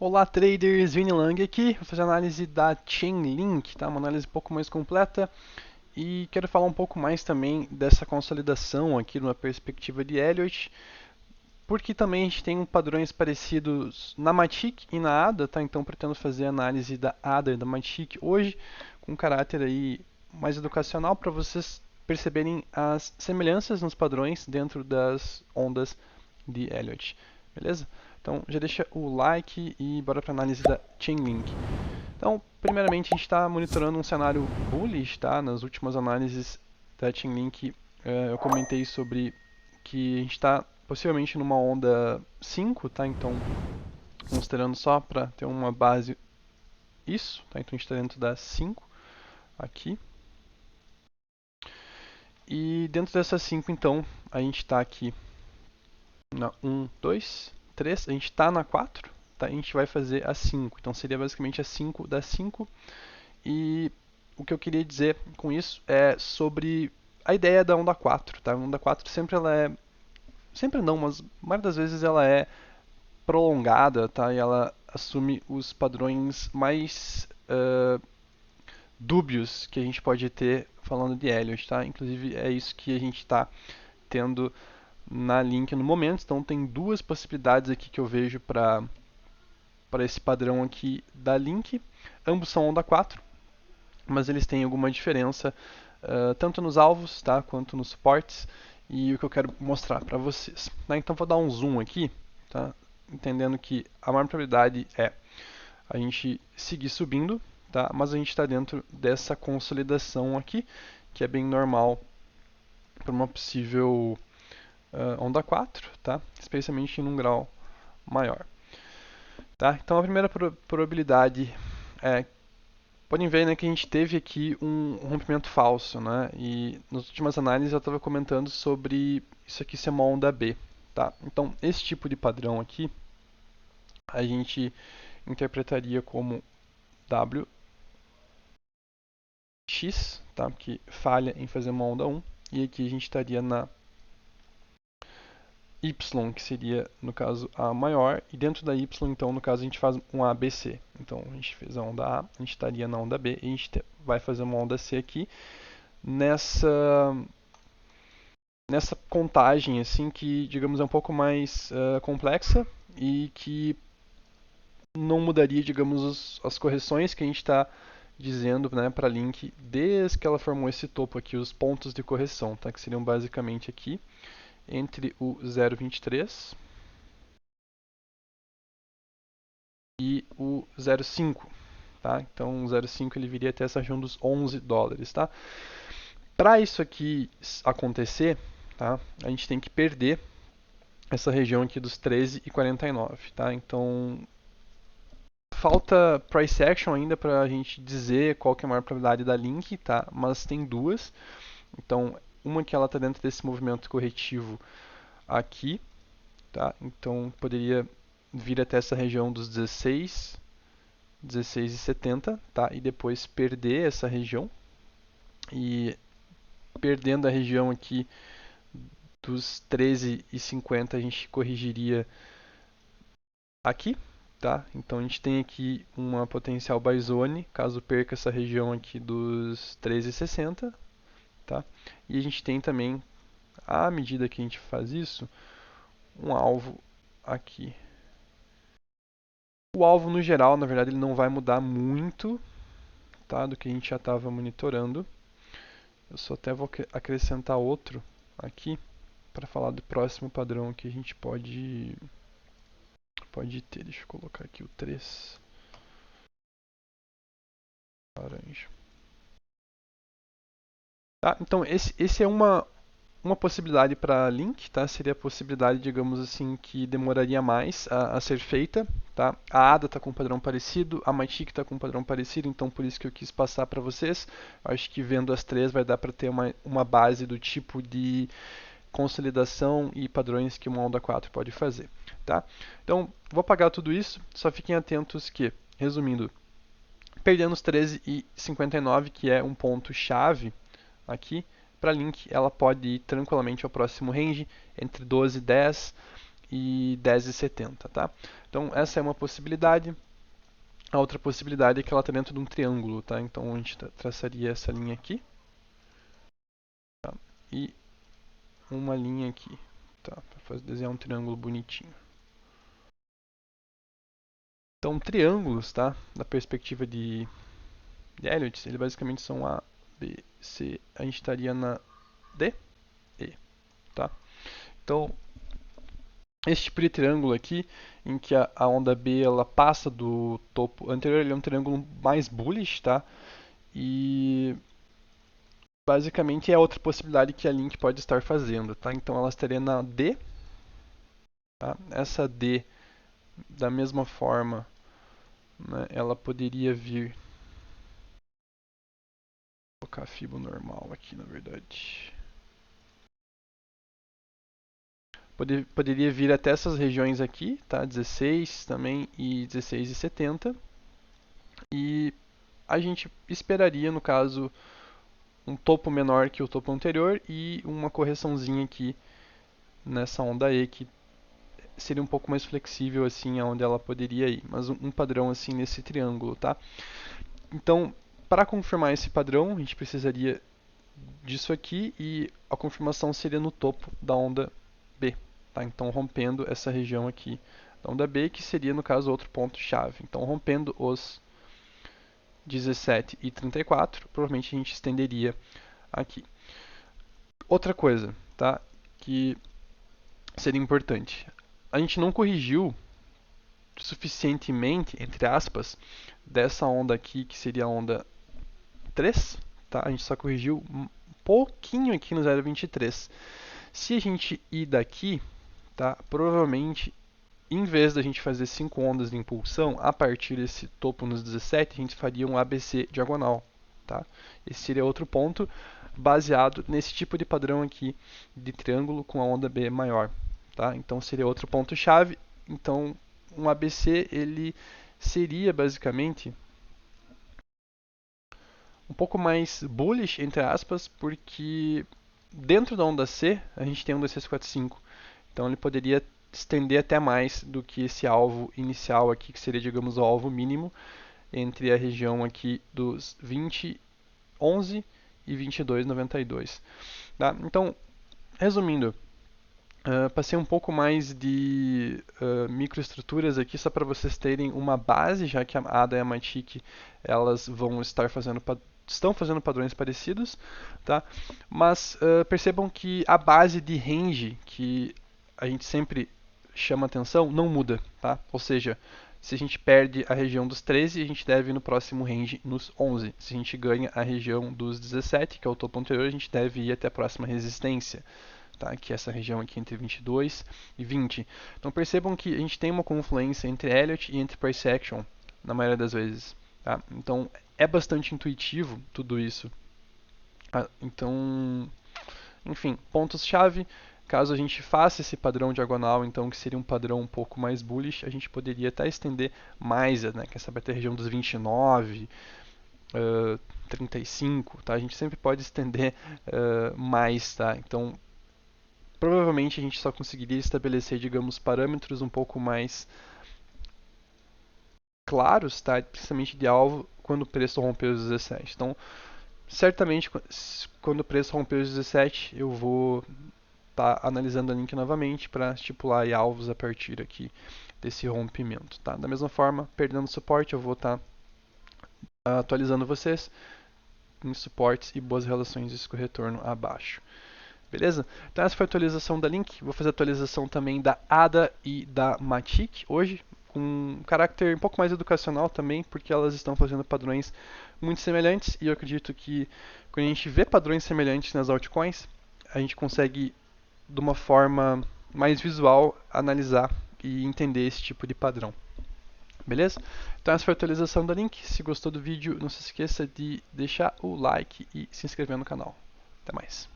Olá traders, Vini Lang aqui, vou fazer análise da Chainlink, tá? Uma análise um pouco mais completa e quero falar um pouco mais também dessa consolidação aqui numa perspectiva de Elliott, porque também a gente tem padrões parecidos na Matic e na ADA, tá? Então pretendo fazer análise da ADA e da Matic hoje com caráter aí mais educacional para vocês perceberem as semelhanças nos padrões dentro das ondas de Elliott, beleza? Então já deixa o like e bora para análise da Chainlink. Então, primeiramente a gente está monitorando um cenário bullish, tá? Nas últimas análises da Chainlink eu comentei sobre que a gente está possivelmente numa onda 5, tá? Então, considerando só para ter uma base isso, tá? Então a gente está dentro da 5 aqui. E dentro dessa 5, então, a gente está aqui na 1, 2, 3, a gente está na 4, tá? A gente vai fazer a 5. Então seria basicamente a 5 da 5. E o que eu queria dizer com isso é sobre a ideia da onda 4, tá? A onda 4 sempre ela é, sempre não, mas a maioria das vezes ela é prolongada, tá? E ela assume os padrões mais dúbios que a gente pode ter falando de Elliott, tá? Inclusive é isso que a gente está tendo na Link no momento. Então tem duas possibilidades aqui que eu vejo para esse padrão aqui da Link. Ambos são onda 4, mas eles têm alguma diferença tanto nos alvos, tá, quanto nos suportes, e o que eu quero mostrar para vocês. Tá? Então vou dar um zoom aqui, tá, entendendo que a maior probabilidade é a gente seguir subindo, tá, mas a gente está dentro dessa consolidação aqui, que é bem normal para uma possível onda 4, tá, especialmente em um grau maior. Tá? Então a primeira probabilidade é, podem ver, né, que a gente teve aqui um rompimento falso, né? E nas últimas análises eu estava comentando sobre isso aqui ser uma onda B, tá? Então esse tipo de padrão aqui a gente interpretaria como WX, tá? Que falha em fazer uma onda 1, e aqui a gente estaria na Y, que seria, no caso, a maior, e dentro da Y, então, no caso, a gente faz um ABC. Então, a gente fez a onda A, a gente estaria na onda B, e a gente vai fazer uma onda C aqui, nessa contagem, assim, que, digamos, é um pouco mais complexa, e que não mudaria, digamos, as correções que a gente está dizendo, né, para a Link, desde que ela formou esse topo aqui, os pontos de correção, tá? Que seriam basicamente aqui, entre o 0,23 e o 0,5, tá? Então o 0,5 ele viria até essa região dos $11, tá? Para isso aqui acontecer, tá? A gente tem que perder essa região aqui dos 13,49, tá? Então falta price action ainda para a gente dizer qual que é a maior probabilidade da Link, tá? Mas tem duas. Então uma que ela está dentro desse movimento corretivo aqui, tá? Então poderia vir até essa região dos 16,70, tá? E depois perder essa região. E perdendo a região aqui dos 13,50 a gente corrigiria aqui, tá? Então a gente tem aqui uma potencial buy zone, caso perca essa região aqui dos 13,60, tá? E a gente tem também, à medida que a gente faz isso, um alvo aqui. O alvo no geral, na verdade, ele não vai mudar muito, tá? Do que a gente já estava monitorando. Eu só até vou acrescentar outro aqui para falar do próximo padrão que a gente pode ter. Deixa eu colocar aqui o 3 laranja. Tá? Então esse é uma possibilidade para Link, tá? Seria a possibilidade, digamos assim, que demoraria mais a ser feita, tá? A ADA está com um padrão parecido, a Matic está com um padrão parecido, então por isso que eu quis passar para vocês. Acho que vendo as três vai dar para ter uma base do tipo de consolidação e padrões que uma onda 4 pode fazer, tá? Então, vou apagar tudo isso, só fiquem atentos que, resumindo, perdendo os 13,59, que é um ponto chave aqui, para Link ela pode ir tranquilamente ao próximo range entre 12,10 e 10,70, tá? Então essa é uma possibilidade. A outra possibilidade é que ela está dentro de um triângulo, tá? Então a gente traçaria essa linha aqui, tá? E uma linha aqui, tá? Para desenhar um triângulo bonitinho. Então triângulos, tá? Da perspectiva de Elliott, eles basicamente são A, B, C. A gente estaria na D, E, tá? Então esse tipo de triângulo aqui, em que a onda B ela passa do topo anterior, ele é um triângulo mais bullish, tá? E basicamente é outra possibilidade que a Link pode estar fazendo, tá? Então ela estaria na D, tá? Essa D, da mesma forma, né, ela poderia vir... Vou colocar a fibo normal aqui, na verdade. Poderia vir até essas regiões aqui, tá? 16 também e 16,70. E a gente esperaria, no caso, um topo menor que o topo anterior e uma correçãozinha aqui nessa onda E, que seria um pouco mais flexível assim aonde ela poderia ir, mas um padrão assim nesse triângulo, tá? Então, para confirmar esse padrão, a gente precisaria disso aqui e a confirmação seria no topo da onda B, tá? Então, rompendo essa região aqui da onda B, que seria no caso outro ponto chave. Então, rompendo os 17 e 34, provavelmente a gente estenderia aqui. Outra coisa, tá? Que seria importante. A gente não corrigiu suficientemente, entre aspas, dessa onda aqui, que seria a onda 3, tá? A gente só corrigiu um pouquinho aqui no 0,23. Se a gente ir daqui, tá? Provavelmente, em vez da gente fazer 5 ondas de impulsão, a partir desse topo nos 17, a gente faria um ABC diagonal, tá? Esse seria outro ponto baseado nesse tipo de padrão aqui de triângulo com a onda B maior, tá? Então seria outro ponto chave. Então um ABC ele seria basicamente um pouco mais bullish, entre aspas, porque dentro da onda C a gente tem um 2, 3, 4, 5. Então ele poderia estender até mais do que esse alvo inicial aqui, que seria, digamos, o alvo mínimo entre a região aqui dos 20, 11 e 22,92. Tá? Então, resumindo, passei um pouco mais de microestruturas aqui só para vocês terem uma base, já que a ADA e a Matic elas vão estar estão fazendo padrões parecidos, tá? Mas percebam que a base de range que a gente sempre chama atenção não muda, tá? Ou seja, se a gente perde a região dos 13, a gente deve ir no próximo range nos 11. Se a gente ganha a região dos 17, que é o topo anterior, a gente deve ir até a próxima resistência. Tá? Que é essa região aqui entre 22 e 20. Então percebam que a gente tem uma confluência entre Elliott e entre Price Action, na maioria das vezes. Tá? Então é bastante intuitivo tudo isso. Então, enfim, pontos-chave. Caso a gente faça esse padrão diagonal, então que seria um padrão um pouco mais bullish, a gente poderia até estender mais, né? Quem sabe até a região dos 29, 35, tá? A gente sempre pode estender mais, tá? Então provavelmente a gente só conseguiria estabelecer, digamos, parâmetros um pouco mais claros, tá? Principalmente de alvo, quando o preço romper os 17. Então, certamente, quando o preço romper os 17, eu vou estar analisando a link novamente para estipular aí alvos a partir aqui desse rompimento, tá? Da mesma forma, perdendo suporte, eu vou estar atualizando vocês em suportes e boas relações de risco-retorno abaixo. Beleza? Então essa foi a atualização da Link. Vou fazer a atualização também da ADA e da Matic hoje, com um caráter um pouco mais educacional também, porque elas estão fazendo padrões muito semelhantes e eu acredito que quando a gente vê padrões semelhantes nas altcoins, a gente consegue, de uma forma mais visual, analisar e entender esse tipo de padrão. Beleza? Então essa foi a atualização da Link. Se gostou do vídeo, não se esqueça de deixar o like e se inscrever no canal. Até mais.